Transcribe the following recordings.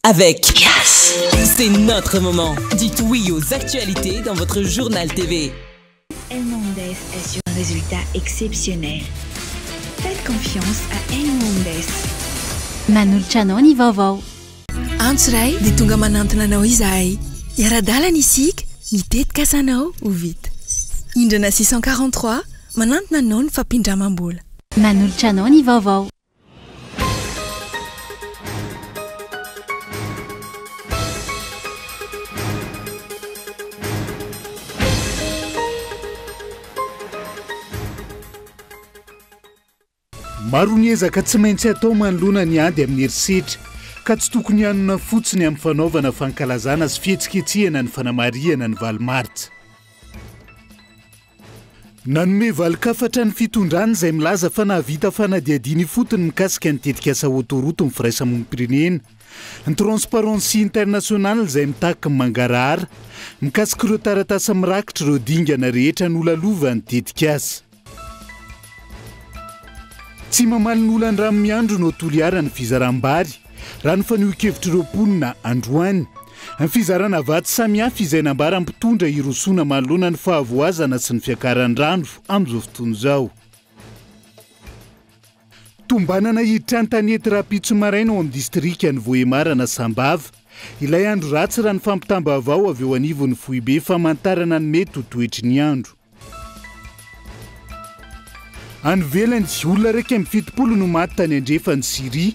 avec Yes. C'est notre moment. Dites oui aux actualités dans votre journal TV. El Mondes est sur un résultat exceptionnel. Faites confiance à El Mondes. Manolotra ny vaovao. Antsoray dia tonga manantona anao izahay. Iara-dalana isika, mitetika asanao ho vita. Indrana 643 manantona anao ny fampindramam-bola. Manolotra ny vaovao. Maro ny ezaka tsy maintsy atao manoloana ny ady amin'ny herisetra ka tsy tokony hanona fotsiny amin'ny fanaovana fankalazana sy fihetsiketsehana ny fanamariana ny valomaritra. Nanome valikafatra ny fitondrana izay milaza fa nahavita fanadiadiana fotony mikasika ny tetikasa autoroute ny firaisamonim-pirenena. Ny Transparency International izay mitaka ny mangarahara mikasika ireo taratasy mirakitra ireo dingana rehetra nolalova ny tetikasa. Tsy mamaly ny olana rano miandro no toliara ny fizaram-bary raha ny faniohikevitra ireo mponina androany. Ny fizarana vaty samihafa izay nambara mpitondra hirosoana manoloana ny fahavoazana sy ny fiakaran'ny rano amin'izao fotoana izao. Tombanana hiditra ny tanety Rapitso maraina ao amin'ny distrika ny Vohimarana Sambava. Ilay andro ratsy raha ny fampitambavao avy eo anivon'ny Foibe famantarana ny mety ho toetry ny andro. Any velany olona raika amin'ny 70 no maty tany andrefany Siria.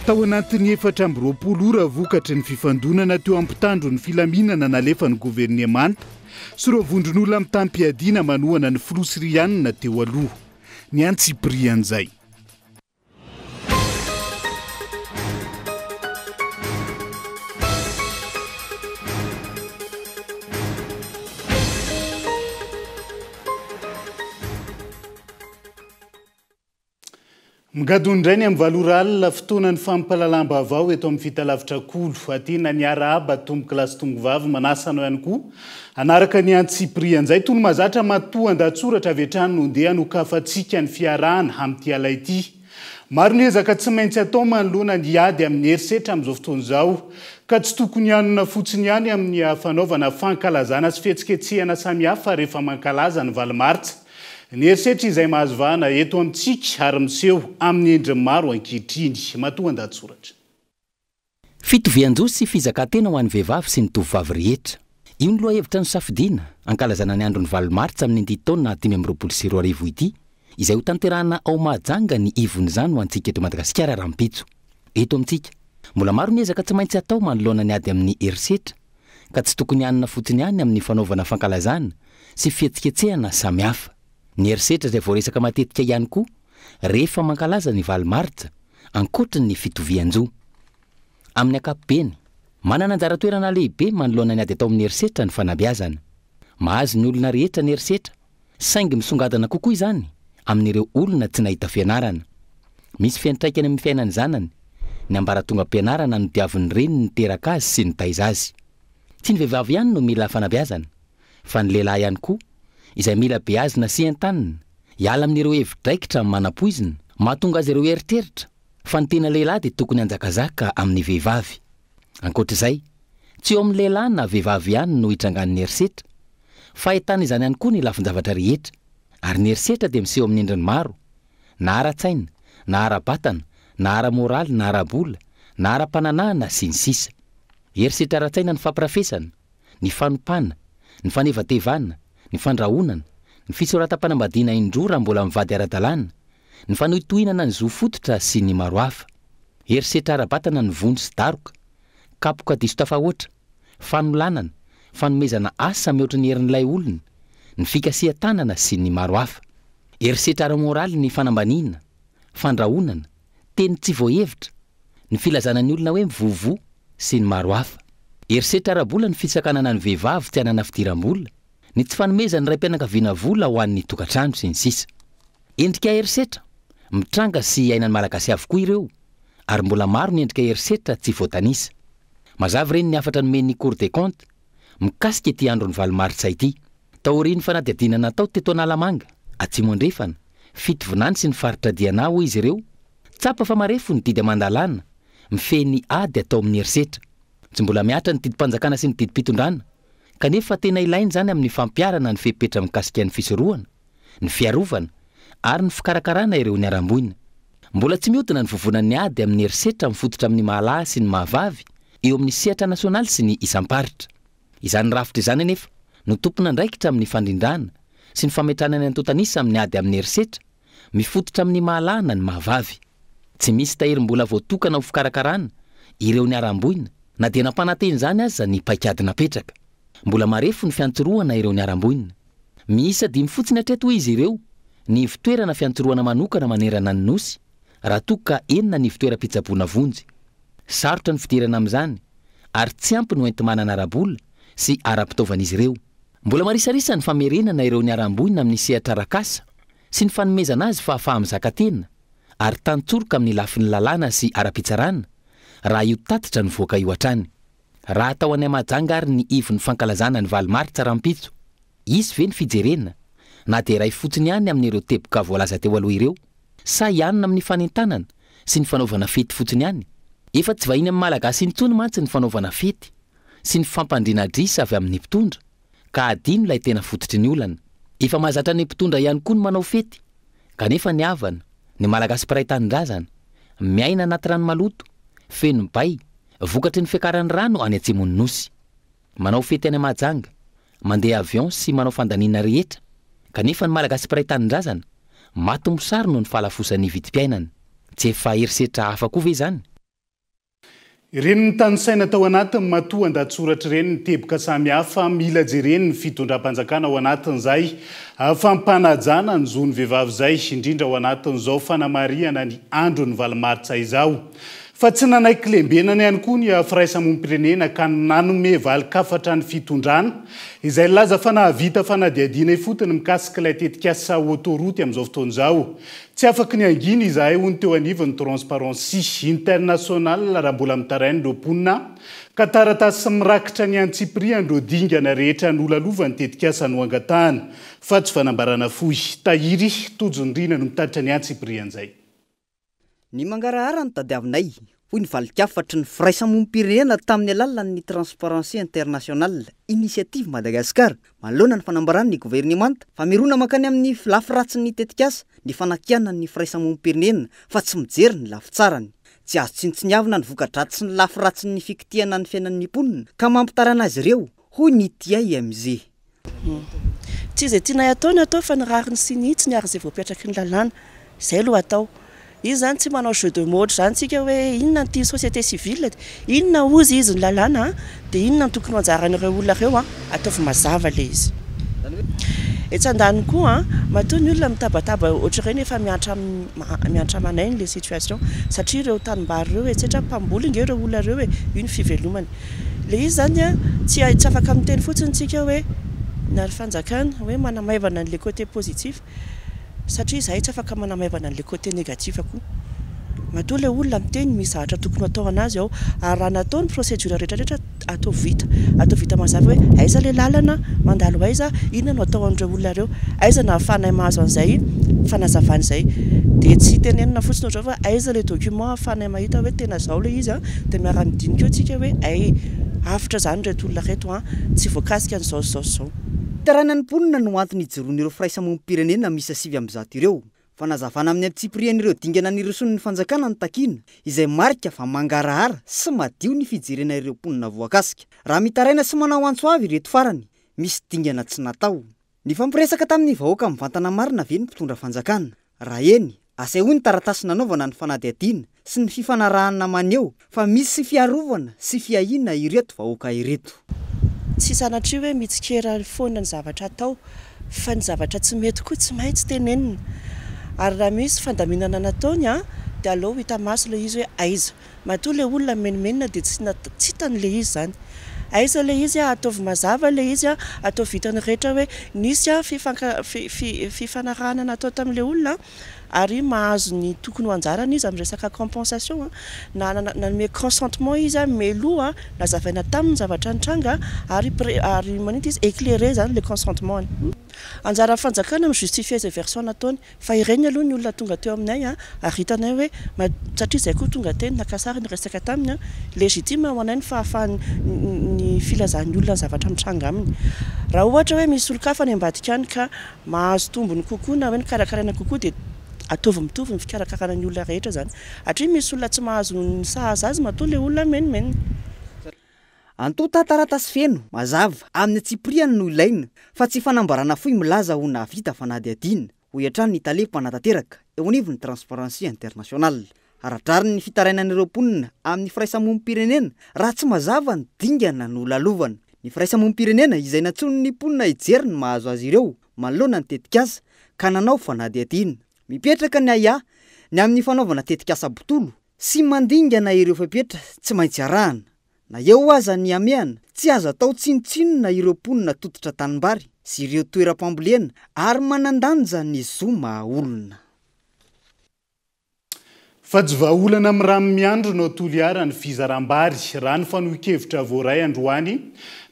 Tao anatin'ny 420 ora vokatry ny fifandonana teo ampitandro ny filaminana nalefa ny governemanta sy ireo vondron'olona amin'ny tampiadiana manohana ny filoha sirianina teo aloha. Ny Antsiprian'izay. Migadondrainy amin'ny valoralina fotoana ny fampalalam-baovao eto amin'ny fitalavitra kolo. Atiana ny arahaba tomboky lasy tongovavy manasana ihany koa. Anaraka ny Antsiprian'izay toy ny mahazatra matoa an-datsoratra avy hatrany no ndeha nokafatsika ny fiarahana amin'ity alay ity. Maro ny ezaka tsy maintsy atao manoloana ny ady amin'ny herisetra amin'izao fotoana izao ka tsy tokony hanona fotsiny ihany amin'ny fanaovana fankalazana sy fihetsiketsehana samihafa rehefa mankalaza ny valomaritra. Ny herisetra izay mahazo vahana eto amintsika ary miseho amin'ny endriny maro ankehitriny. Matoa an-datsoratra. Fitovian-jo sy fizakantena ho an'ny vehivavy sy ny tovovavy rehetra. Io ny lohahevitra ny safidiana ankalazana ny andron'ny valomaritra amin'ny 10 taona 2024 ity, izay ho tanterahana ao Mahajanga ny ivon'izany ho antsika eto Madagasikara Rampitso. Eto amintsika, mbola maro ny ezaka tsy maintsy atao manoloana ny ady amin'ny herisetra ka tsy tokony hanina fotsiny ihany amin'ny fanaovana fankalazana sy fihetsiketsehana samihafa. Ny herisetra izay voaresaka matetika ihany koa rehefa mankalaza ny valomaritra ankoatry ny fitovian-jo. Amin'ny ankapobeny, manana anjara toerana lehibe manoloana ny ady atao amin'ny herisetra ny fanabeazana. Mahazo ny olona rehetra ny herisetra, saingy misongadana kokoa izany amin'ireo olona tsy nahita fianarana. Misy fiantraikany amin'ny fiainany zanany, ny ambaratonga ampianarana no diavin'ny reniny niteraka azy sy nitaiza azy. Tsy ny vehivavy ihany no mila fanabeazana, fa ny lehilahy ihany koa izay mila beazina sy an-tanina, hiala amin'ireo hevidraikitra manam-poizina, mahatonga azy ireo eritreritra fa ny tena lehilahy dia tokony hanjakazaka amin'ny vehivavy. Ankoatr'izay, tsy eo amin'ny lehilahy na vehivavy ihany no hitrangan'ny herisetra, fa ahitana izany ihany koa ny lafin-javatra rehetra, ary ny herisetra dia miseho amin'ny endriny maro, na ara-tsaina, na ara-batana, na ara-moraly, na ara-bola, na ara-pananahana sy ny sisa. Herisetra ara-tsaina ny famparafesana, ny fanompana, ny fanevatevana, ny fandrahonana, ny fisoratam-panambadiana indroa raha mbola mivady ara-dalàna, ny fanohitohinana ny zo fototra sy ny maro hafa. Herisetra ara-batana ny vony sy daroka, kapoka diso tafahoatra, fanolanana, fanomezana asa mihoatra ny herin'ilay olona, ny fikasihan-tanana sy ny maro hafa. Herisetra ara-moraly ny fanambaniana, fandrahonana, teny tsy voahevitra, ny filazana ny olona hoe mivovo sy ny maro hafa. Herisetra ara-bola ny fisakanana ny vehivavy tsy hanana fidiram-bola, ny tsy fanomezana ny raim-pianakaviana vola ho an'ny tokantrano sy ny sisa. Endrika herisetra mitranga sy ainan'ny malagasy avokoa ireo, ary mbola maro ny endrika herisetra tsy voatanisa. Mazava ireny ny afatra nomen'ny Cour des comptes mikasika ity andron'ny valomaritra ity. Taorian'ny fanadihadiana natao teto Analamanga, Atsimo andrefana, fitovonany sy ny faritra Diana ho izy ireo, tsapa fa marefo ny didy mandalana, mifeny ady atao amin'ny herisetra. tsy mbola miatra ny didimpanjakana sy ny didimpitondrana kanefa tena ilainy zany amin'ny fampiarana ny fepetra mikasika ny fisorohana ny fiarovana ary ny fikarakarana ireo ny aram-boina mbola tsy mihodina ny vovonan'ny ady amin'ny herisetra mifototra amin'ny mahalahy sy ny mahavavy eo amin'ny sehatra nasionaly sy ny isam-paritra izany rafitra izany anefa no tompona ndraikitra amin'ny fandrindrana sy ny fametrana ny antotanisa amin'ny ady amin'ny herisetra mifototra amin'ny mahalahy na ny mahavavy tsy misy tahiry-mbola voatokana ho fikarakarana ireo ny aram-boina na dia nampananteny zany aza ny paikady napetraka mbola marefo ny fiantsoroana ireo ny aram-boina miisa 5 fotsiny hatreto izy ireo ny fitoerana fiantsoroana manokana manerana ny nosy raha toka enina ny fitoeram-pitsaboana vonjy sarotra ny fidirana amin'izany ary tsy ampy no enti-manana arabola sy ara-pitaovan'izy ireo mbola marisarisa ny famerenana ireo ny aram-boina amin'ny sehatra rakasa sy ny fanomezana azy fa fahamizakatena ary tantsoroka amin'ny lafin'ny lalàna sy ara-pitsarana raha io tatitra ny voaka io hatrany raha atao any amajanga ary ny ivy ny fankalazana ny valimaritra rampitso izy ve ny fijerena na dia ray fotsiny ihany amin'ireo teboka voalaza teo aloha ireo sa ianina amin'ny fanentanana sy ny fanaovana fety fotsiny ihany efa tsy vahiny amin'ny malagasy intsony mantsy ny fanaovana fety sy ny fampandriana drisa avy amin'ny mpitondra ka adino ilay tena fototry ny olana efa mahazatra ny mpitondra ihany koa ny manao fety kanefa ny havana ny malagasy mpiray tanindrazana miaina anaty rano maloto feno bay vokatry ny fiakaran'ny rano any atsimony nosy manao fety any amajanga mandeha avion sy manao fandaniana rehetra kanefa ny malagasy mpiray tanindrazana matombosary no ny fahalafosan'ny vidim-piainana tsy efa herisetra hafa koa ve izany ireny ny tanosaina tao anatiny matoa andatsoratra ireny ny teboka samihafa mila jereny ny fitondram-panjakana ao anatin'izay fampanajana ny zony vehivavy izay indrindra ao anatin'izao fanamariana ny andro ny valimaritra izao fa tsy nanaiky lembenana ihany koa ny firaisamom-pirenena ka nanome valikafatra ny fitondrana izay laza fa nahavita fanadiadiana fotony mikasika ilay tetikasa autoroute amin'izao fotoana izao tsy afaky ny anginy izahay hony teo anivon'ny transparency international raha mbola mitarainy ireo mponina ka taratasy mirakitra ny antsipria andreo dingana rehetra nolalovany tetikasa no angatahana fa tsy fanambarana fohy tahiry tojondrina no mitaritra ny antsipria an'izay ny mangarahara ny tadiavinay hoy ny valikafatry ny firaisamom-pirenena tamin'ny alalan'ny transparency international initiative Madagascar manoloana ny fanambarana ny gouvernemanta famerona makany amin'ny lafiratsiny tetikasa ny fanakianany firaisamom-pirenena fa tsy mijery ny lafitsarany tsy azo tsintsiniavina ny vokadratsy sy ny lafiratsiny fikitiana ny fiainan'ny mponina ka mampitarana azy ireo hoy ny TIMZ tsy izay tiana ataony atao fa ny rariny sy ny hitsy ny ary izay voapetraky ny lalàna izay aloha atao izy zany tsy manao jeu de mode zany tsika hoe inona ny tia société civile inona ozy izy ny lalàna dia inona ny tokony anjaran'ireo olona ireo ataovy mazava le izy etsy-andany koa matoa ny olona mitabataba ohatra ireny efa miantra manainy le situation satria ireo tanimbary ireo etsetra mpamboly inge ireo olona ireo io ny fivelomany le izy zany tsy afaka miteny fotsiny tsika hoe nary fanjakana hoe manamaivana le côté positif satria izahay tsy afaka manamaivana le côté négatif koa matoa le olona miteny misy zavatra tokony atao anazy ao ary raha natao ny procédure rehetrarehetra atao vita mazava hoe aiza le lalana mandalo aiza inona no atao an'ireo olona ireo aiza na afanay mahazo an'izay fanazavana izay dia tsy tenenina fotsiny ohatry fa aiza le document afanay mahita hoe tena zao le izy dia miara-midinika eo tsika hoe ay afitra zany reto olona reto tsy voakasika an'izao tarana ny mponina no antony hijeron'ireo firaisamom-pirenena misy 7 ireo fanazavana amin'ny antsiprian'ireo dingana nirosony ny fanjakana ny takina izay marika fa mangarahara sy madio ny fijerena ireo mponina voakasika raha mitaraina sy manao antso avy ireto farany misy dingana tsy natao ny fampiresaka tamin'ny vahoaka mivantana marina ve ny mpitondra fanjakana raha eny asehoy ny taratasy nanaovana ny fanadiadiana sy ny fifanarahana maneo fa misy fiarovana sy fiahina ireto vahoaka ireto tsy sanatria hoe mitsikera foana ny zavatra atao fa ny zavatra tsy mety koa tsy maintsy tenenina ary raha misy fandaminana nataony dia aleo hita maso le izy hoe aiza matoa le olona menimenina dia tsy hitany le izy zany aiza le izy ataovy mazava le izy atao vitany rehetra hoe nisy fifanarahana natao tamin'ile olona ary mahazo ny tokony anjarana izy amin'ny resaka compensation nanome consentement izy meloa nazavaina tamin'ny zavatra nitranga ary manita izy éclairé zany le consentement anjara fanjakana mijustifier zay version nataony fa ireny aloha ny olona tonga teo aminay ary hitanay hoe satria zay koa tonga teny nakasary ny resaka taminy legitime ho anay ny fahafahany filazan'ny olona zavatra mitranga aminy raha ohatra hoe misy olo-kafa ny ambadika any ka mahazo tombony kokoa na hoe ny karakaraina kokoa dia ataovy mitovy ny fikarakarana ny olona rehetra zany hatria misy olona tsy mahazo ny sahaza azy matoa le olona menimenina antota taratasy feno mazava amin'ny atsipriana no ilaina fa tsy fanambarana foy milaza ho navita fa nady adina ho iatrany ny tale mpanatateraka eo anivony transparency international aradrariny ny fitarainan'ireo mponina amin'ny firaisamonim-pirenena raha tsy mazava ny dingana no lalovana ny firaisamonim-pirenena izay natsony ny mponina ijery ny mahazo azy ireo manoloana ny tetikasa ka nanao fa nady adina mipetraka ny aya ny amin'ny fanaovana tetikasa botolo sy mandingana ireo fepetra tsy maintsy arahana na eo aza ny ameana tsy azo atao tsinotsinona ireo mponina tototra tanimbary sy ireo toeram-pambolena ary manandanja ny zoma olona fa jivaolana amin'ny rano miandro no toliara ny fizaram-bary raha ny fanohi-kevitra voaray androany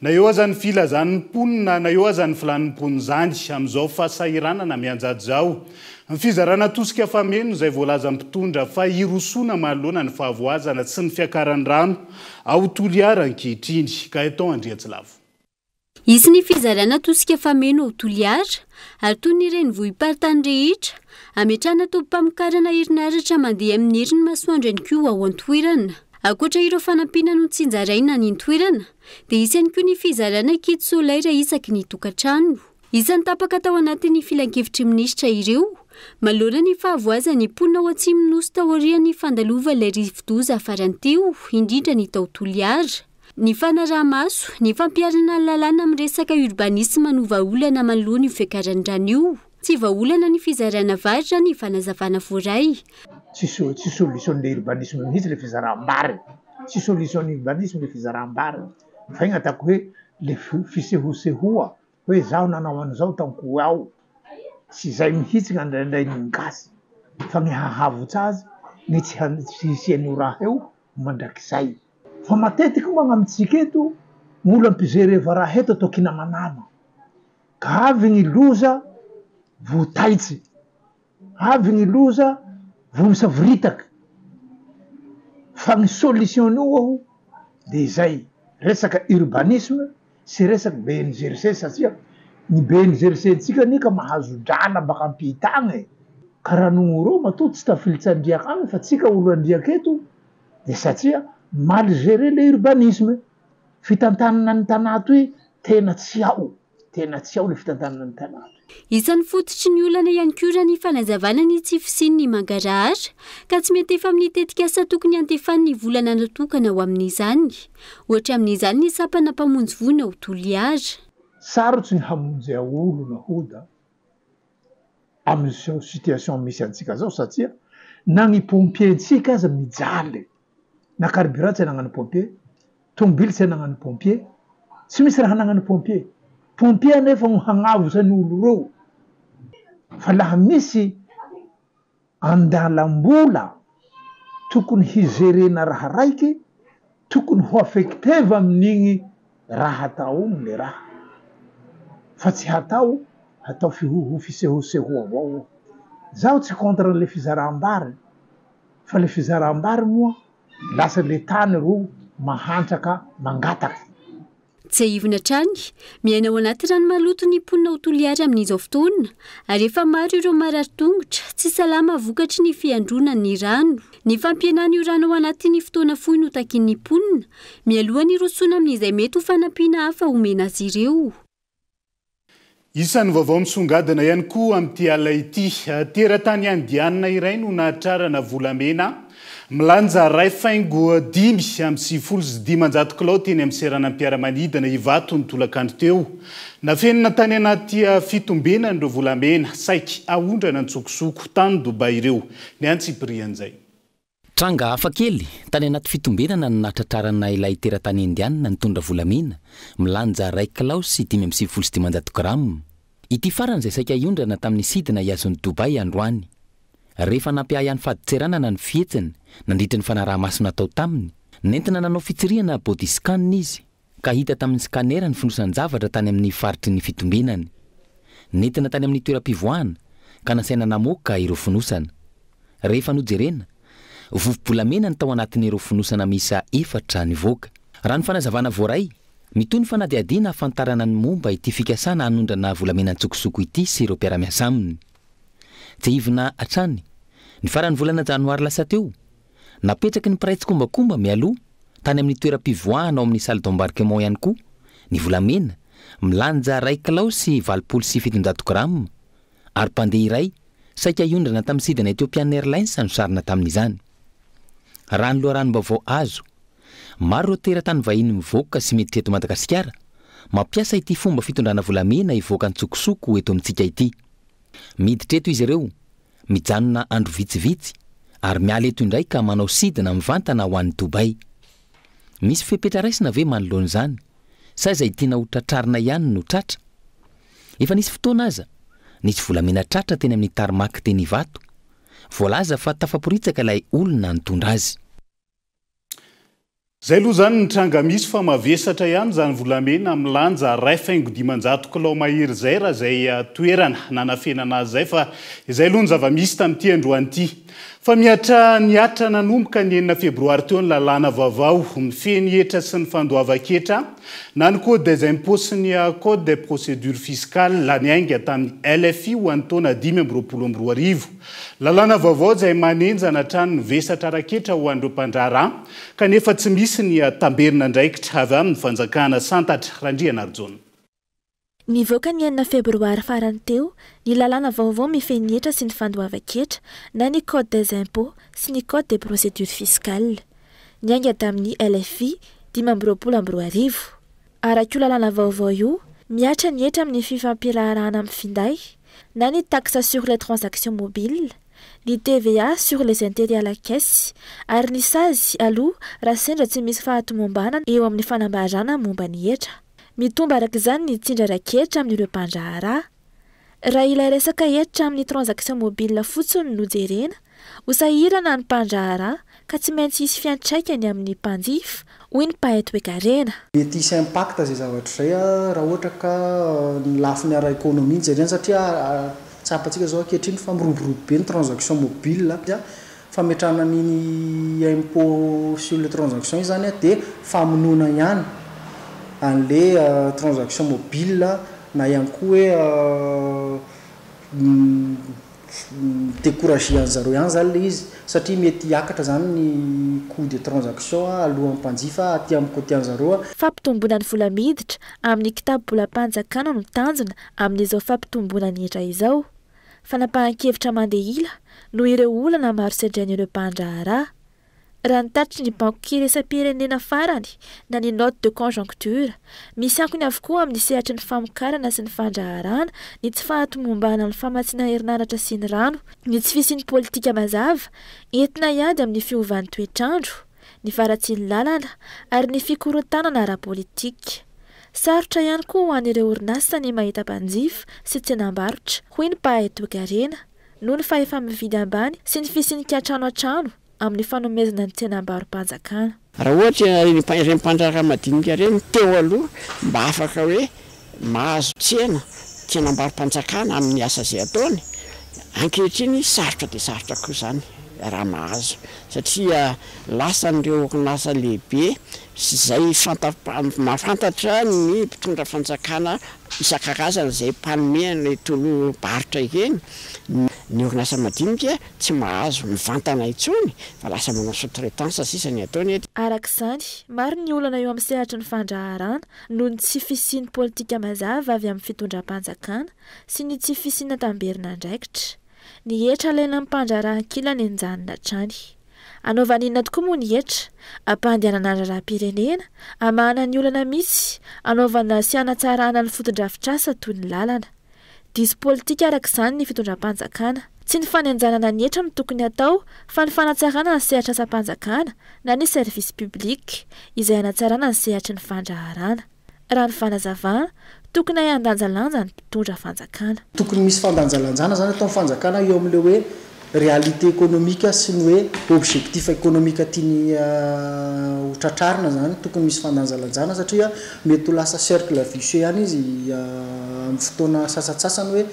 na eo aza ny filazan'ny mponina na eo aza ny filan'ny mponizany amin'izao fahasahiranana mianjady zao ny fizarana tosika fameno izay voalaza mpitondra fa irosona manoloana ny fahavoazana sy ny fiakaran'ny rano ao toliara ankehitriny ka etao andriatsilavo izy ny fizarana tosika fameno ao toliara ary toy ny ireny vohim-paritany rehetra ametrahana tompam-pamokarana herinaratra mandeha amin'ny herin'ny masoandro ihany koa ao an-toerana ankoatra ireo fanampina no tsinjaraina ny toerana dia isy ihany koa ny fizarana kit solaira isaky ny tokantrano isan'ny tapaka tao anatin'ny filan-kevitry minisitra ireo malona ny fahavoazany mponina ao atsimo nosy taorian'ny fandalova ilay rivodoza afaranteo indrindra ny tao toliara ny fanaraha-maso ny fampiarana lalàna amin'ny resaka urbanisme no vahaolana manoloana io fiakaran-drano io tsy vahaolana ny fizarana varitra ny fanazavana voaray tsy solution-le urbanisme mihitsy le fizaram-bary tsy solution-ny urbanisme le fizaram-bary fa igny ataoko hoe le fisehosehoa hoe zaho nanao an'izao tanko ao tsy zay mihitsy gn'andraindray ny gasy fa ny hahavotsy azy ny tsy hisian'io raha eo mandrakizay fa matetiky moa gn'amitsika eto gn'olo ampizereva raha eto atao kinamanama ka avy gny loza votaitsy avy gny loza vomisavoritaky fa gny solution aho de zay resaka urbanisme sy resaky BNGRC satria ny BNGRC-tsika nika mahazo drala baka ampitagny ka raha nogno matoa tsy tafilitsy andriaka agny fa tsika olo andriaka eto de satria mal géré le urbanisme fitantanana ny tanato hoe tena tsy ao le fitantanana ny tanato isan'ny fototry ny olana ihany koa raha ny fanazavana ny tsy fisin'ny mangarahara ka tsy mety efa amin'ny tetikasa tokony antefan'ny volana natokana ao amin'izany ohatra amin'izany ny sapana mpamonjy vona ao toliara sarotsy ny hamonjy olo na hoda amin'ny situation misy antsika zao satria na ny pompier-ntsika aza mijaly na carburant tsy anagnany pompier tomobily tsy anagnany pompier tsy misy raha anagnany pompier nefa no hagnavosany olo reo fa laha misy andalam-bola tokony higerena raha raiky tokony ho affecteva amin'igny raha atao le raha fa tsy hatao fisehoseho avao zaho tsy contre le fizaram-bary fa le fizaram-bary moa lasa le tany ro mahantraka mangataky tsy ahivona trany miaina ao anaty rano maloto ny mponina ao toliara amin'izao fotoana ary efa maro ireo marary tongotra tsy salama vokatry ny fiandrona ny rano ny fampianana io rano ao anatin'ny fotoana fohy no takin'ny mponina mialohany rosona amin'izay mety ho fanampiana hafa omena azy ireo isan'ny vaovao misongadina ihany koa amin'ity ala ity teratany andianina iray no nahatrarana volamena milanja ray faingo 5,5 kilao teny amin'ny seranam-piaramanidina ivato ny tolakandro teo nafenina tany anaty fitombenany ireo volamena saiky aondrana ntsokosoko tany Dubai ireo ny antsiprian'izay tranga hafa kely tany anaty fitombenana no nahatratrarana ilay teratany indianina nitondra volamena milanja ray kilao sy 5,5 grama ity faran'izay saika iondrana tamin'ny sidina iazon'ny Dubai androany rehefa nampiahy any faditseranana ny fietsiny nandritra ny fanaraha-maso natao taminy nentina nanao fitsiriana body scan izy ka hita tamin'ny scanner ny fonosany zavatra tany amin'ny faritry ny fitombenany nentina tany amin'ny toeram-pivoahana ka nasaina namoaka ireo fonosana. Rehefa nojerena, vovobolamena ny tao anatin'ireo fonosana misa 4 nivoaka. Raha ny fanazavana voaray, mitoy ny fanadiadiana afantarana ny momba ity fikasana hanondrana volamena ntsokosoko ity sy ireo mpiara-miasa aminy. Tsy ivina atrany, ny farany volana janoary lasa teo, napetraky ny piraitsy-kombakomba mialoha tany amin'ny toeram-pivoahana ao amin'ny salle d'embarquement ihany koa, ny volamena milanja 2 kilao sy 770 grama, ary mpandeha iray saika iondrana tamin'ny sidina Ethiopian Airlines no sarina tamin'izany. Raha ny loharanom-baovao azo, maro ireo teratany vahiny mivoaka sy miditra eto Madagasikara mampiasa ity fomba fitondrana volamena hivoaka ntsokosoko eto amintsika ity. Miditra eto izy ireo, mijanona andro vitsivitsy, ary miala eto indray ka manao sidina mivantana ho an'ny Dubai. Misy fepetra raisina ve manoloana izany, sa izay tiana ho tratrarina ihany no tratra? Efa nisy fotoana aza, nisy volamena tratra teny amin'ny tarmac teny Ivato. Voalaza fa tafaporitsaka ilay olona nitondra azy. Zay aloha zany ny tranga misy fa mavesatra ihany zany volamena milanja 2,5 kilao mahery zay raha zay toerana nanafenana azy zay, fa izay aloha ny zava-misy tamin'ity androany ity. Fa miatra nanomboka ny 9 febroary teo ny lalàna vaovao mifehy ny hetra sy ny fandoava-ketra na ny code des impôts sy ny code des procédures fiscales la niainga tamin'ny LFI ho an'ny taona 2022. Lalàna vaovao izay manenjana hatrany vesatra raketra ho an'ireo mpandraharaha kanefa tsy misy ny tamberina ndraikitra avy amin'ny fanjakana santatra. Randriana Arjona. Nivoaka ny 9 febroary farany teo, ny lalàna vaovao mifehy ny hetra sy ny fandoava-ketra na ny code des impôts sy ny code des procédures fiscales. Niainga tamin'ny LFI 2022. Araka io lalàna vaovao io, miatra ny hetra amin'ny fifampirarahana amin'ny finday, na ny taxe sur les transactions mobiles, ny TVA sur les intérêts à la caisse, ary ny SAZY aloha raha sendra tsy misy fahatomombana eo amin'ny fanambarana momba ny hetra. Mitomba araka izany ny tsindra raketra amin'ireo mpandraharaha. Raha ilay resaka hetra amin'ny transaction mobile fotsiny no jerena, ho sahirana ny mpandraharaha ka tsy maintsy hisy fiantraikany amin'ny mpanjifa hoy ny mpahay toe-karena. Mety hisy impact zay zavatra zay raha ohatra ka ny lafiny ara-ekônomia jerena, satria tsapantsika zao ankehitriny fa miroborobo be ny transaction mobile, fametrahana ny impôt sur les transactions izany dia famonoana ihany an'le transaction mobile na ihany koa hoe décourager an'zareo ihany zany le izy, satria mety hiakatra zany ny coût de transaction alohan'ny mpanjifa aty amin'ny côté an'zareo. Fampitomboana ny vola miditra amin'ny kitapo bolam-panjakana no tanjona amin'izao fampitomboana ny hetra izao. Fanapahan-kevitra mandeha ila no ireo olana maro sedrain'ireo mpandraharaha. Raha nitatry ny banky iresa-pirenena farany na ny note de conjoncture, misy ankony avokoa amin'ny sehatry ny famokarana sy ny fandraharana, ny tsy fahatomombana ny famatsiana herinaratra sy ny rano, ny tsy fisian'ny politika mazava, entina hiady amin'ny fiovan'ny toetrandro, ny faratsian'ny lalana ary ny fikorotanana ara-politika. Sarotra ihany koa ho an'ireo orinasa ny mahita mpanjifa sy tsenam-barotra, hoy ny mpahay toe-karena, noho ny fahefa mividy ambany sy ny fisian'ny trano an-trano amin'ny fanomezana ny tsenam-barom-panjakana. Raha ohatra ireny mpandraharaha madinika ireny teo aloha mba afaka hoe mahazo tsenam-barom-panjakana amin'ny asa izay ataony, ankehitriny sarotra dia sarotra koa izany raha mahazo, satria lasa n'ireo orinasa lehibe sy izay mahafantatra ny mpitondra fanjakana isan-karazana izay mpanome ny tolo barotra ireny. Ny orinasa madinika tsy mahazo mivantana intsony fa lasa manao sous-traitance sisa ny ataony. Araka izany, maro ny olana eo amin'ny sehatry ny fandraharana noho ny tsy fisian'ny politika mazava avy amin'ny fitondram-panjakana sy ny tsy fisiana tamberina andraikitra. Ny hetra ilaina amin'ny mpandraharahan-kila ny enjanona hatrany. Anaovan'inona tokoa moa ny hetra? Ampandehanana raharaham-pirenena, amahana ny olana misy, anaovana sy hanatsarana ny foton-drafitrasa toy ny lalana. Diso politika araka izany ny fitondram-panjakana. Tsy ny fanenjanana ny hetra no tokony atao, fa ny fanatsarana ny sehatra asa-panjakana na ny service public izay hanatsarana ny sehatry ny fandraharana. Raha ny fanazavana, tokony handanjalanja ny mpitondra fanjakana. Tokony misy fandanjalanjana zany atao fanjakana eo amin'le hoe réalité économique sy ny hoe objectif économique tiany hotratrarina zany tokony misy fandanjalanjana satria mety ho lasa cercle vicieux ihany izy amin'ny fotoana sasatsasany hoe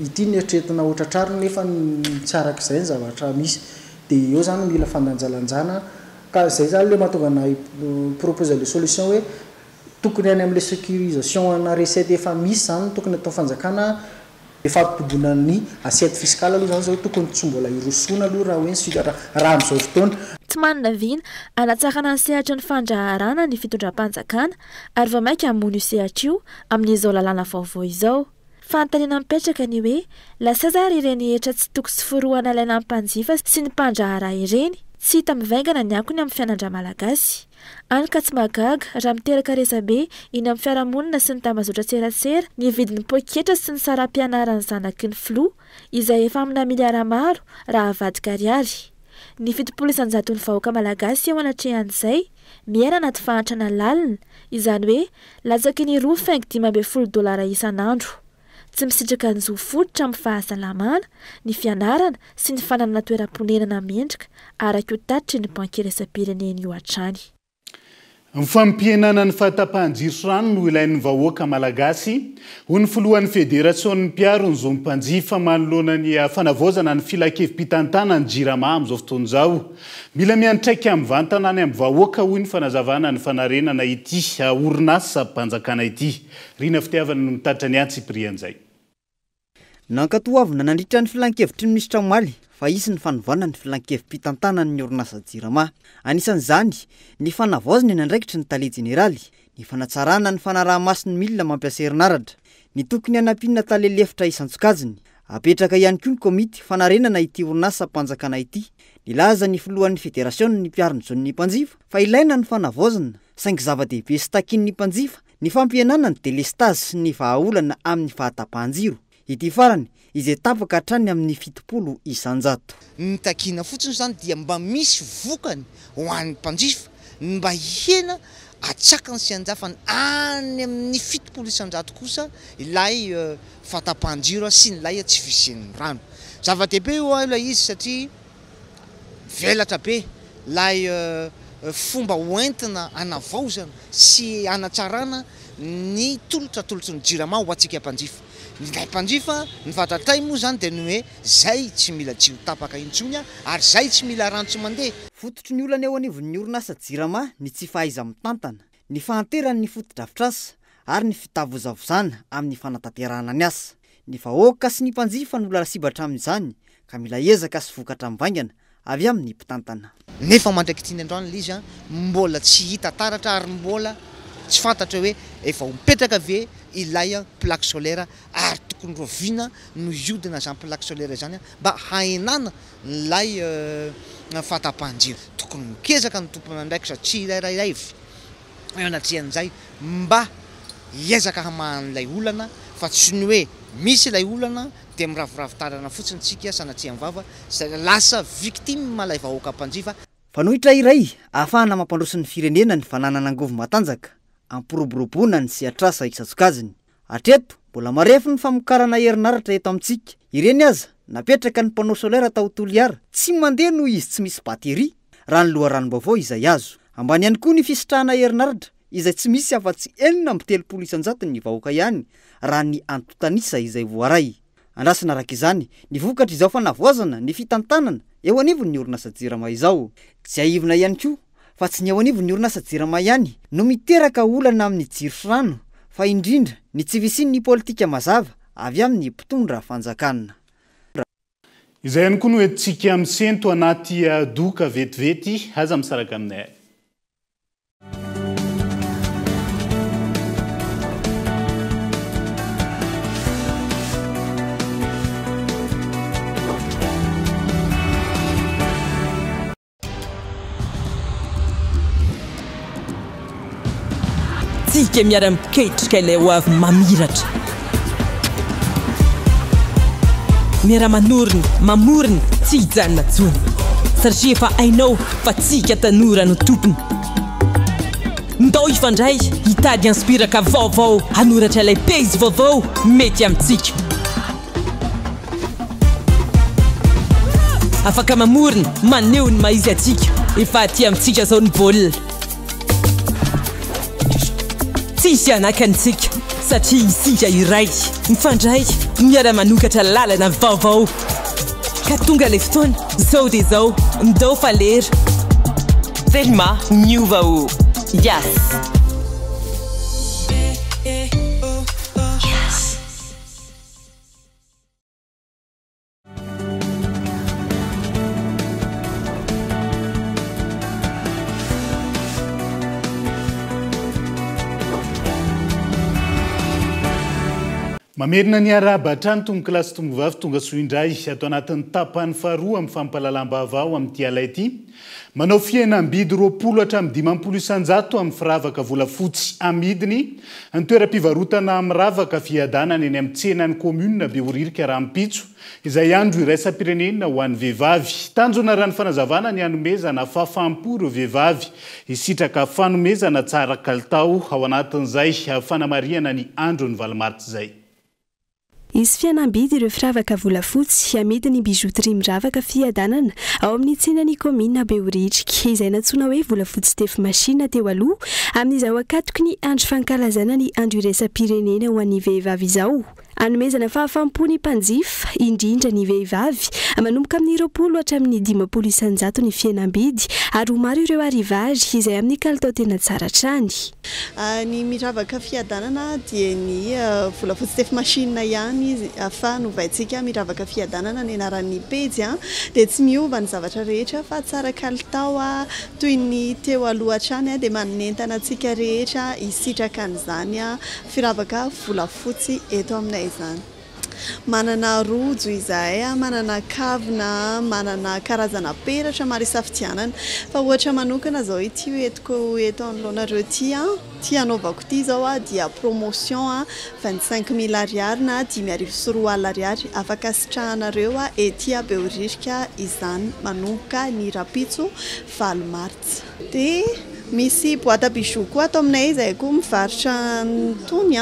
ity ny eritreretina hotratrarina nefa tsy arak'izay ny zavatra misy dia eo zany mila fandanjalanjana ka zay zany le mahatonga anahy proposer le solution hoe tokony any amin'le sécurisation ana recette efa misy zany tokony atao fanjakana efa ampitobona ny assiette fiscale aloha zany zao tokony tsy mbola irosoana aloha raha hoe ny raha amin'izao fotoana tsy manana vina anatsarana ny sehatra ny fandraharana ny fitondram-panjakana ary vao mainka hamono io sehatra io amin'izao lalàna vaovao izao fanontaniana mipetraka ny hoe lasazary ireny hetra tsy toko sy foroana ilaina amin'ny mpanjifa sy ny mpandrahara ireny tsy hita mivaingana ny ankony amin'ny fianandra malagasy any ka tsy magaga raha miteraka resabe iny amin'ny fiarahamonina sy ny tambazotra tserasera ny vidin'ny poketra sy ny saram-pianarany zanaky ny flo izay efa amina miliara maro raha avadika ariary ny fitopolo isanjaton'ny vahoaka malagasy eo anatrehan'izay miaina anaty fahantrana lalina izany hoe latsaky ny $10 isan'andro tsy misitraka ny zo fototra amin'ny fahasalamana ny fianarana sy ny fananana toeram-ponenana mendrika araka io tatitry ny banky resa-pireneny io hatrany ny fampihenana ny fahatapahan-jiro rano no ilain'ny vahoaka malagasy ho ny filohan'ny federasion'ny mpiaro ny zo mpanjifa manoloana ny fanavaozana ny filakevim-pitantana ny jirama amin'izao fotoana izao mila miantraika amin'ny vantanany amin'ny vahoaka hoy ny fanazavana ny fanarenana ity orinasa mpanjakana ity rina fitiavana no mitatra ny antsiprian'izay nankatoavina nandritra ny filan-kevitry ny minisitra Maly fa isy ny fanovana ny filan-kevim-pitantana ny orinasa jirama anisan'izany ny fanavaozana ny andraikitry ny tale jeneraly ny fanatsarana ny fanaraha-mason'ny milina mampiasa herinaratra ny tokony anampinina tale lefitra isan-tsokajiny apetraka ihany koa ny komity fanarenana ity orinasa mpanjakana ity nilaza ny filohan'ny federasiona ny mpiarony zon'ny mpanjifa fa ilaina ny fanavaozana saingy zava-dehibe sy takin'ny mpanjifa ny fampihenana ny delestage sy ny vahaolana amin'ny fahatapahan-jiro ity farany izay tapaka hatrany amin'ny 70 isanjato ny takina fotsiny zany dia mba misy vokany ho an'ny mpanjifa mba hena atsakany sy anjafany any amin'ny 70 isanjato kosa ilay fahatapahan-jiro sy nylay tsy fisian'ny rano zava-dehibe io ilay izy satria velatra be lay fomba hoentina anavaozana sy anatsarana ny tolotra ny jirama ho atsika mpanjifa ny mpanjifa ny vatatay moa zany dia ny hoe zay tsy mila jiro tapaka intsony ary zay tsy mila rano tsy mandeha fototry ny olana eo anivon'ny orinasa jirama ny tsy fahaiza mitantana ny fahanterany ny fotodrafitrasa ary ny fitavozavozana amin'ny fanatanterahana ny asa ny vahoaka sy ny mpanjifa no olana sibatra amin'izany ka mila ezaka sy vokatra mivaingana avy amin'ny mpitantana nefa mandraiky tiany androany izy mbola tsy hita taratra ary mbola tsy fantatra hoe efa mipetraka ve ilay plaque solaire ary tokony roviana no iodina zany plaque solaire zany mba haenana nylay fahatapahan-jiro tokony mikezaka ny tompona ndraiky satria irairay eo anatrehan'izay mba hiezaka hamahan'ilay olana fa tsy ny hoe misy ilay olana dia miravoravitarana fotsiny tsika sanatrehan'ny vava lasa victime lay vahoaka mpanjifa fanohitra iray ahafahana mampandroso ny firenena ny fananana angovo matanjaka ampiroboroboana ny sehatrasa isan-tsokajiny hatreto mbola marefy ny famokarana herinaratra eto amintsika ireny aza napetraka ny mpanao solaire tao Toliara tsy mandeha noho izy tsy misy batery raha ny loharanom-baovao izay azo ambany ihany koa ny fisitrahana herinaratra izay tsy misy afa-tsy 4.70 isanjato ny vahoaka ihany raha ny antotanisa izay voaray andrasana araka izany ny vokatra izao fanavoazana ny fitantanana eo anivon'ny orinasa jirama izao tsy aivina ihany koa fa tsy ny eo anivon'ny orinasa jirama ihany no miteraka olana amin'ny jiro sy rano fa indrindra ny tsy visin'ny politika mazava avy amin'ny mpitondra fanjakana izay ihany koa no entsika amin'ny sento anaty doka vetivety aza misaraka aminay tsika miara-miketrika ilay ho avy mamiratra miara-manoriny mamoriny tsy hijanona tsony satria efa hainao fa tsika tanora no tompony ndao ifandray hitady inspiraka vaovao hanoratra ilay pejy vaovao mety amintsika afaka mamorona maneho ny maizy atsika efa aty amintsika zao ny baolina tsisy anakantsika satria isika iray mifandray miara-manokatra lalana vaovao ka tonga le fotoana zao dia zao ndao falera Thelma miova o Yes. Mamerina ny araba hatrany tonga kilasy tombovavy tonga soindray atao anatin'ny tapany faharoa amin'ny fampahalalam-baovao amin'ity ala ity. Manao fihenam-bidy 20 hatramin'ny 50 isanjato amin'ny firavaka volafotsy amidiny. Ny toeram-pivarotana amin'ny ravaka fiadanana eny amin'ny tsenan'ny komuna Behoririka Rampitso izay andro iraisam-pirenena ho an'ny vehivavy. Tanjona rano fanazavana ny hanomezana fahafaham-po ireo vehivavy hisitraka fanomezana tsara kalitao ao anatin'izay fanamariana ny andron'ny valomaritra izay. Izy fihenam-bidy ireo firavaka volafotsy amidiny bijouterie miravaka fiadanana ao amin'ny tsenan'ny komina Behoririka izay natsoina hoe volafotsy tefy machine teo aloha amin'izao akatoky ny andro fankalazana ny andro iraisam-pirenena ho an'ny vehivavy izao. Anomezana fahafaham-po ny mpanjifa indrindra ny vehivavy manomboka amin'ny 20 hatramin'ny 50 isanjato ny fihenam-bidy ary maro ireo arivary izay amin'ny kalitao tena tsara hatrany. Ny miravaka fiadanana dia ny volafotsy tefy machine ihany izy afa novaintsika miravaka fiadanana ny anaran'ny pejy dia tsy miova ny zavatra rehetra fa tsara kalitao toy ny teo aloha hatrany dia manentana antsika rehetra hisitraka an'izany firavaka volafotsy eto aminay izany. Manana rojo izay, manana kavina, manana karazana peratra maro isafidianana. Fa ohatra manokana zao ity hoentiko eto anoloanareo ty anaovako ity zao dia promotion 25 000 ariary na 10,4 ariary afaka sitrahanareo ety Behoririka izany manomboka ny Rampitso Valomaritra. Dia misy boîte à bijoux koa ato aminay izay koa mivarotra tony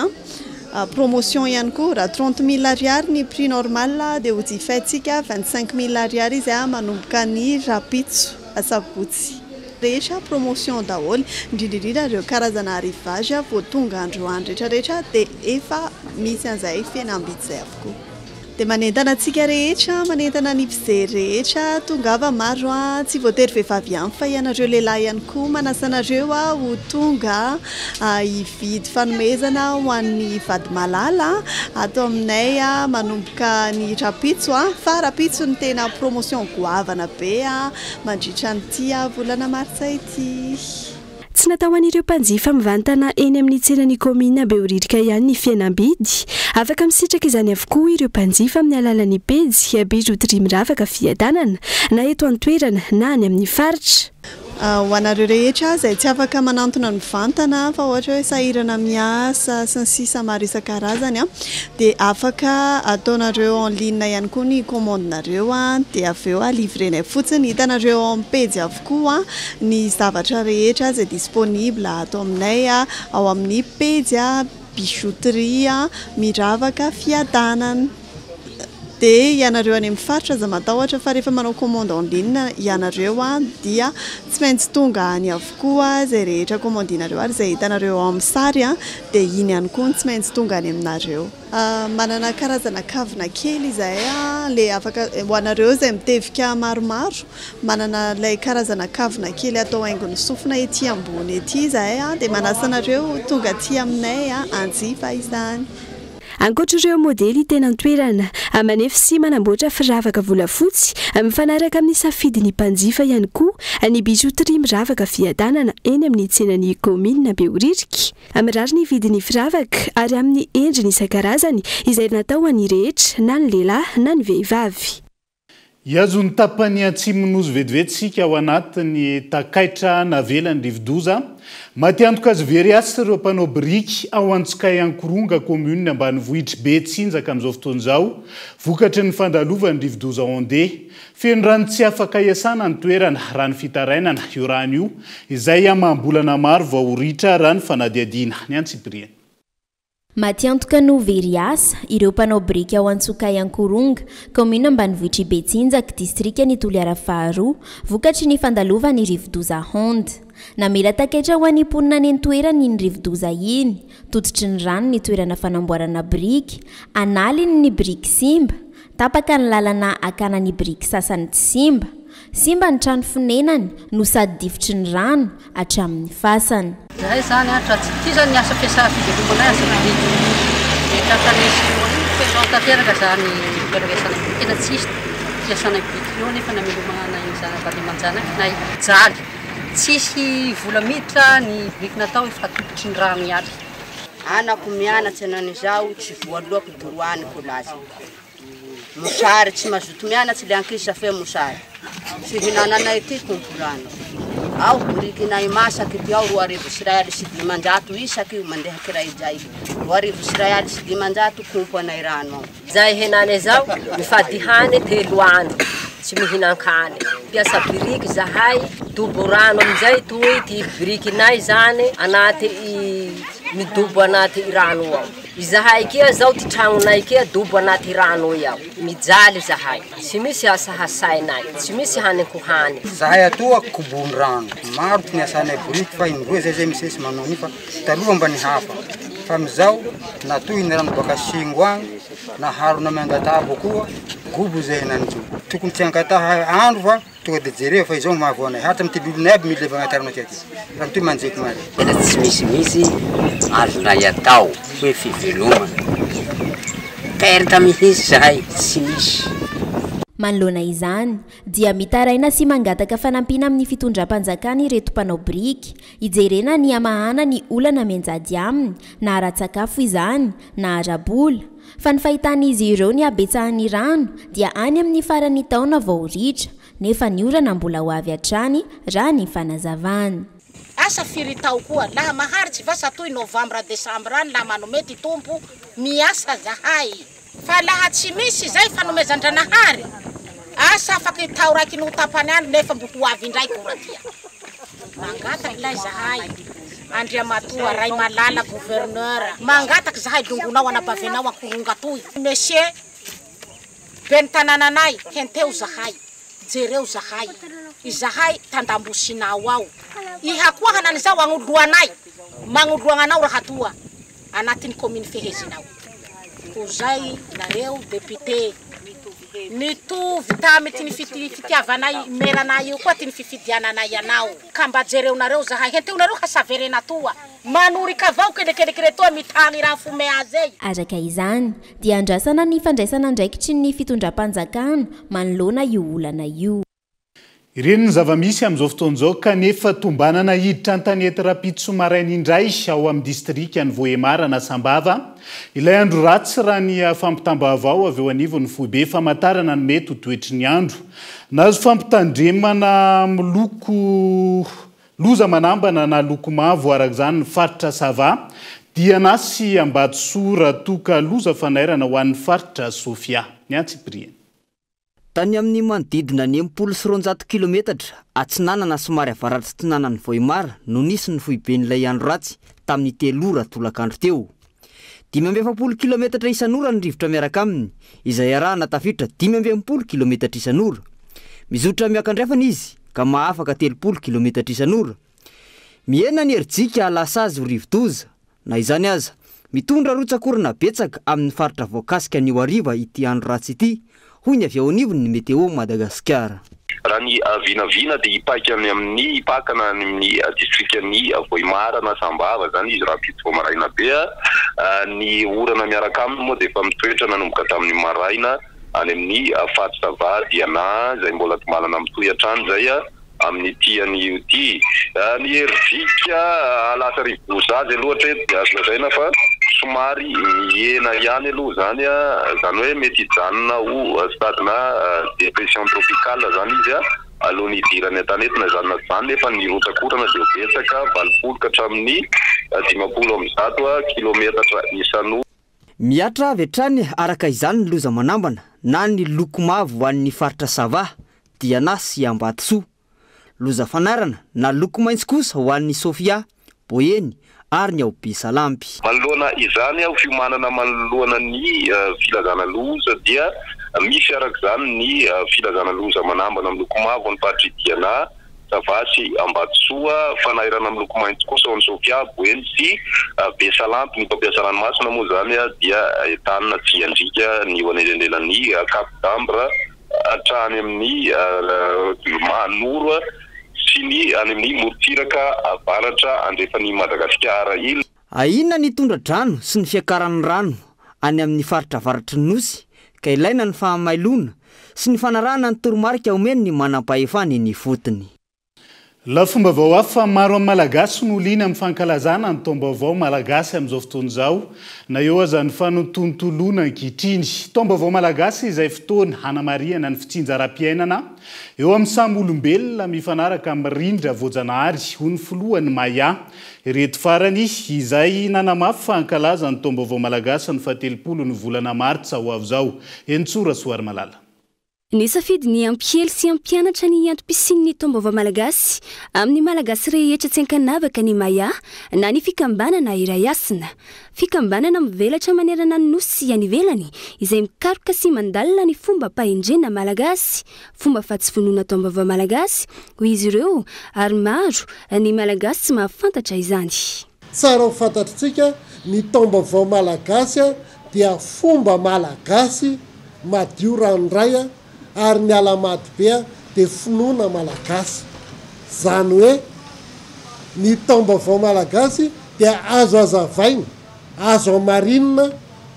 promotion ihany koa raha 30 000 ariary ny prix normal dia hojifaintsika 25 000 ariary izy manomboka ny Rampitso Asabotsy. Rehetra promotion daholo indrindrindrindra ireo karazana arrivage vao tonga androany rehetrarehetra dia efa misy an'izay fihenam-bidy izay avokoa. Dia manentana antsika rehetra, manentana ny mpijery rehetra, tongava maro tsy voatery vehivavy ihany fa ianareo lehilahy ihany koa manasanareo ho tonga hividy fanomezana ho an'ny vady malala ato aminay manomboka ny Rampitso fa Rampitso ny tena promotion goavana be mandritra an'ity volana martsa ity. Tsy natao an'ireo mpanjifa mivantana eny amin'ny tsenan'ny komina Behoririka ihany ny fihenam-bidy. Afaka misitraka izany avokoa ireo mpanjifa amin'ny alalan'ny pejy bijouterie miravaka fiadanana na eto an-toerana na any amin'ny faritra. Ho anareo rehetra izay tsy afaka manantona ny mivantana fa ohatra hoe sahirana miasa sy ny sisa maro isan-karazany dia afaka ataonareo en ligne ihany koa ny commande-nareo dia avy eo livrenay fotsiny hitanareo amin'ny pejy avokoa ny zavatra rehetra izay disponible ato aminay ao amin'ny pejy bijouterie miravaka fiadanana. Dia ianareo any amin'ny faritra aza matahotra fa rehefa manao commande en ligne ianareo dia tsy maintsy tonga any avokoa izay rehetra commandinareo ary izay hitanareo amin'ny sary dia iny ihany koa tsy maintsy tonga any aminareo. Manana karazana kavina kely izay le afaka ho anareo izay mitevika maromaro manana ilay karazana kavina kely atao haingony sofina ety ambony ety izay dia manasanareo tonga aty aminay anjifa izany. Ankoatr'ireo modely tena toerana manefa sy manamboatra firavaka volafotsy mifanaraka amin'ny safidin'ny mpanjifa ihany koa ny bijouterie miravaka fiadanana eny amin'ny tsenan'ny komina Behoririka. Mirary ny vidin'ny firavaka ary amin'ny endriny isan-karazany izay natao an'ny rehetra na ny lehilahy na ny vehivavy. Iazo ny tapany atsimonozo vetivetsika ao anatin'ny takaitra navelany Rivodoza. Matiantoka azy very asa ireo mpanao biriky ao Antsikay Ankoronga komuna ambanivohitra Betsinjaka amin'izao fotoana izao. Vokatry ny fandalovan'ny Rivodoza Onde. Feno rano tsy afaka iasana ny toerana rano fitarainana io rano io izay mambolana maro vao ritra rano fanadiadiana ny Antsipriana. Matiantoka no Veriasa ireo mpanao briky ao Antsokay Ankoronga, commune ambanivohitra Betsinjaka, distrika ny Toliara Faharoa, vokatry ny fandalovany Rivodoza Honda. Namela taketra ho any mponina ny toerana iny Rivodoza iny, tototry ny rano ny toerana fanamboarana briky, analiny ny briky simba, tapaka ny lalana akana ny briky sasany tsy simba. Simba ny trano fonenany no sady difitry ny rano hatramin'ny fasana. Zahay zany raha tsy tia zany asa fiasa fivelomana asa briky. Tanteraka zany fiaraisana tena tsisy fiasana briky io nefa namelomana izany Valiamanjanaka na jaly. Tsisy vola miditra ny briky natao efa tototry ny rano ihany. Anako mianatsy anan'izao tsy voalohako doroaniko lazy. Mosary tsy mazoto mianatsy le ankisa fe mosary. Tsy hinananay ty komporano. Ao brikinay masaky ty ao 2,5 sy 500 isaky mandeha kiray jay. 2,5 sy 500 kompo anay rano. Zay henane zao mifady hane 3 andro. Tsy mihinan-kany. Piasa briky zahay dobo rano amizay toy ty brikinay zany anaty midobo anaty rano ao. Izahay kia zao ty tragnonay kia dobo anaty rano ao. Mijaly zahay. Tsy misy asa hasainay, tsy misy haniko hany. Zahay atoa kobony rano. Maro ty niasanay briky fa indroa zay misesy manao ni fa taloha mba ni hafa. Fa amizao natoy ny rano baka singo agny na harona mangatabo koa gobo zay nanjo. Tokony tsy angataha andro fa tonga de jereo fa izao mahavoanay. Hatra amty lolonay aby mila bagnatarana ty aty. Raha toy manjeky mare. Tena tsy misy azonay atao hoe fivelomana. Perte mihitsy zahay tsy misy. Manoloana izany dia mitaraina sy mangataka fanampina amin'ny fitondram-panjakana ireto mpanao briky, ijerena ny amahana ny olana mianjady aminy na ara-tsakafo izany na ara-bola. Fa ny fahitan'izy ireo ny abetsahany rano dia any amin'ny farany taona vao ritra, nefa ny orana mbola ho avy hatrany raha ny fanazavany. Asa firy tao koa laha maharitsy vasa toy Novambra Desambra any laha manome ty tompo miasa zahay. Fa laha tsy misy zay fanomezan-dranahary asa afaky tao raiky no tapany any nefa mbo ho avy indray koratia. Mangataky ilay zahay Andriamatoa Ray Malala gouverneur. Mangataky zahay dongonao anabavenao Ankoronga toy. Monsieur ben tanananay henteo zahay. Jereo zahay. Izahay tandambosinao ao. Ihakoa hanan'izao agnodloanay. Magnodloagnanao raha toa anatin'ny commune Fehezinao. Zay nareo député nitovy tamy ty fitiavanay meranay io koa ty fifidiananay anao ka mba jereo nareo zahay henteo nareo hasaverena toa manorika avao kelekele toa mitagny raha fome azay. Araka izany dia andrasana ny fandraisana andraikitry ny fitondram-panjakana manoloana io olana io. Ireny ny zava-misy amin'izao fotoan'izao kanefa tombanana hiditra an-tanety rapitso maraina indray ao amin'ny distrika ny Vohemara na Sambava. Ilay andro ratsy raha ny fampitambavao avy eo anivon'ny Foibe famantarana ny mety ho toetry ny andro. Nazo fampitandremana miloko loza manambana na loko mavo araka izany ny faritra Sava dia nasy Ambatosoa toka loza fanairana ho an'ny faritra Sofia. Ny Antsiprieny. Tany amin'ny manodidina ny 100 kilometatra atsinanana somary avaratry tinanan'ny Vohemara no nisy ny Foibe n'ilay andro ratsy tamin'ny 3 ora tolakandro teo. 570 kilometatra isan'ora ny rivotra miaraka aminy, izay arahana tafiditra 570 kilometatra isan'ora. Mizotra miakandrefana izy ka mahafaka 30 kilometatra isan'ora. Miena ny herijika lasa azy ho rivodoza, na izany aza mitondra rotsakorana betsaka amin'ny faritra voakasika ny Ariva ity andro ratsy ity. Hoy ny avy ao anivony ny Meteo Madagasikara. Raha ny vinavina dia hipakany amin'ny pakana amin'ny distrikan'ny Vohemara na Sambava zany izy raha pitso maraina be. Ny orana miaraka aminy moa dia efa mitoetra nanomboka tamin'ny maraina any amin'ny faty Sava Diana zay mbola tomalana mitoy hatrany zay amin'ny tiany io ty. Ny herijika lasa rivoza azy loatra dia azo lazaina fa somary miena ihany aloha zany hoe mety hijanona ho stadina dépression tropicale zany izy alohan'ny idirany an-tanety zanona zany nefa ny rotakorana dia betsaka 20 ka hatramin'ny 50 kilometatra isan'ora. Miatra avy hatrany araka izany ny loza manambana na ny loko mavo ho an'ny faritra Sava Diana sy Ambatosoa. Loza fanarana na loko maitso kosa ho an'ny Sofia, Boeny, ary ny aobe salampy. Manoloana izany aho fiomanana manoloana ny filazana loza dia misy araka izany ny filazana loza manambana miloko mavo ny patridiana Savasy Ambatsoa fanahirana miloko mainty kosa ny Sofiabo eny sy be salampy ny mpampiasa ranomasina moa zany dia ahitana Fiandrika ny hoanelelelan'ny Cap d'Ambre hatrany amin'ny Manoro sy ny any amin'ny Morontsiraka avaratra andrefan'ny Madagasikara iny. Inona ny tondra-drano sy ny fiakaran'ny rano any amin'ny faritra avaratry ny nosy ka ilaina ny fahamailona sy ny fanarahana ny toromarika omeny ny manam-pahefana ny fotony. Lafombaovao hafa maro amin'ny malagasy no liana amin'ny fankalazana ny taom-baovao malagasy amin'izao fotoana izao na eo aza ny fanotontoloana ankehitriny. Taom-baovao malagasy izay fotoana hanamariana ny fitsinjaram-piainana eo amin'ny samy olombelona mifanaraka amin'ny rindra voajanahary ho ny filohan'ny Maya. Ireto farany izay nanamafy fankalaza ny taom-baovao malagasy ny 17 ny volana Martsa ho avy izao. Entsora Soary Malala. Nisafidy ny ampiely sy ampianatra ny antom-pisin'ny taom-baovao malagasy amin'ny malagasy rehetra tsy ankanavaka ny Maya na ny fikambanana iray asina. Fikambanana mivelatra manerana ny nosy sy any ivelany izay mikaroka sy mandalina ny fomba pahendrena malagasy, fomba fahatsivonoana taom-baovao malagasy ho izy ireo ary maro ny malagasy tsy mahafantatra izany. Tsara ho fantatritsika ny taom-baovao malagasy dia fomba malagasy madio ranoray ary ny alamady be dia finoana malagasy. Zany hoe ny taom-baovao malagasy dia azo azavaina, azo amarinina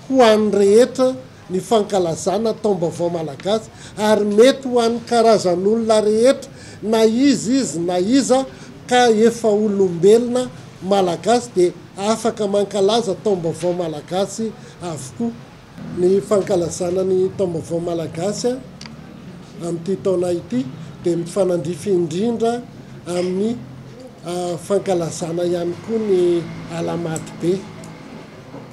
ho an'ny rehetra ny fankalazana taom-baovao malagasy ary mety ho an'ny karazan'olona rehetra na izy na iza ka efa olombelona malagasy dia afaka mankalaza taom-baovao malagasy avokoa. Ny fankalazana ny taom-baovao malagasy amin'ity taona ity dia mifanandrify indrindra amin'ny fankalazana ihany koa ny alamady be.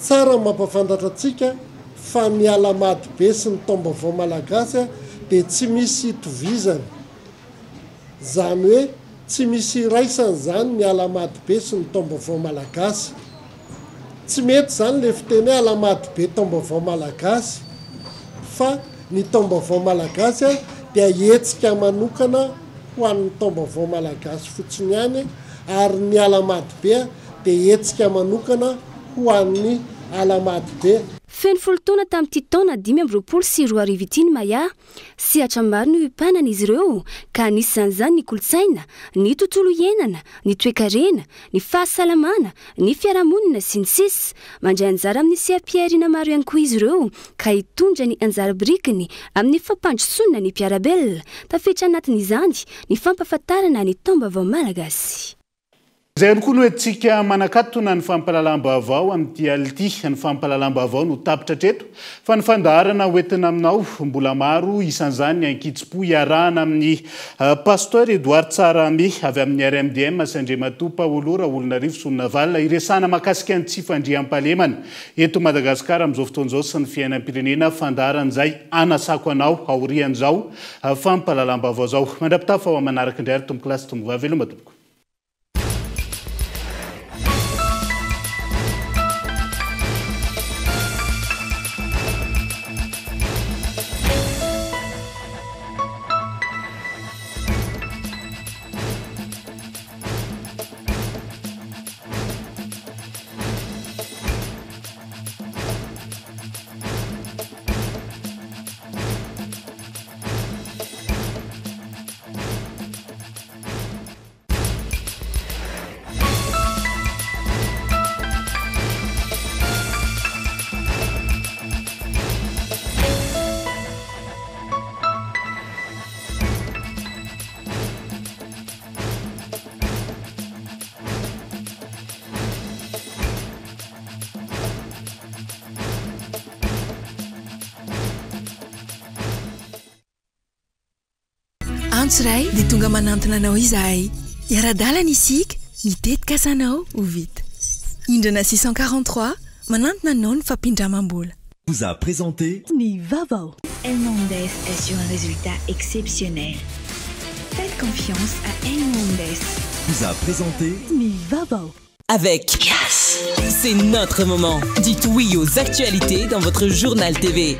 Tsara mampafantatra antsika fa ny alamady be sy ny taom-baovao malagasy dia tsy misy itovizany. Zany hoe tsy misy iraisany zany ny alamady be sy ny taom-baovao malagasy. Tsy mety zany le fiteny alamady be taom-baovao malagasy fa ny taom-baovao malagasy dia hetsika manokana ho an'ny taom-baovao malagasy fotsiny ihany ary ny alamady be dia hetsika manokana ho an'ny alamady be. Feno folo taona tamin'ity taona 2020 sy 2020 ny Maya sy hatramaro ny impanana izy ireo ka anisan'izany ny kolotsaina, ny tontolo iainana, ny toe-karena, ny fahasalamana, ny fiarahamonina sy ny sisa. Mandray anjara amin'ny seha-piarina maro ihany koa izy ireo ka hitondra ny anjara birikiny amin'ny fampandrosoana ny mpiarabelona. Tafiditra anatin'izany ny fampahafantarana ny taom-baovao malagasy. Izay ihany koa no hoentsika manakatona ny fampahalalam-baovao amin'ity ality. Ny fampahalalam-baovao no tapitra treto fa ny fandaharana hoentina aminao mbola maro isan'izany ny ankitsi-po iarahana amin'ny pasteur Edouard Tsarame avy amin'ny RMDM Saindrematoa Paolo Raolonarivo Solonavalla iresana makasika ny tsy fandriam-pahalemana eto Madagasikara amin'izao fotoan'izao sy ny fiainam-pirenena fandaharan'izay anasako anao aorian'izao fampahalalam-baovao izao. Mandrapitafa ao manaraka indray ary tombo-kilasy tombo-vavy veloma tompoko. Antsoray dia tonga manantona anao izahay. Iara-dalana isika, mitetika asanao ho vita. Indrana 643 manantona anao ny fampindramam-bola. Vous a présenté Ni Vavao. El Mondes est sur un résultat exceptionnel. Faites confiance à El Mondes. Vous a présenté Ni Vavao. avec Yes. C'est notre moment. Dites oui aux actualités dans votre journal TV.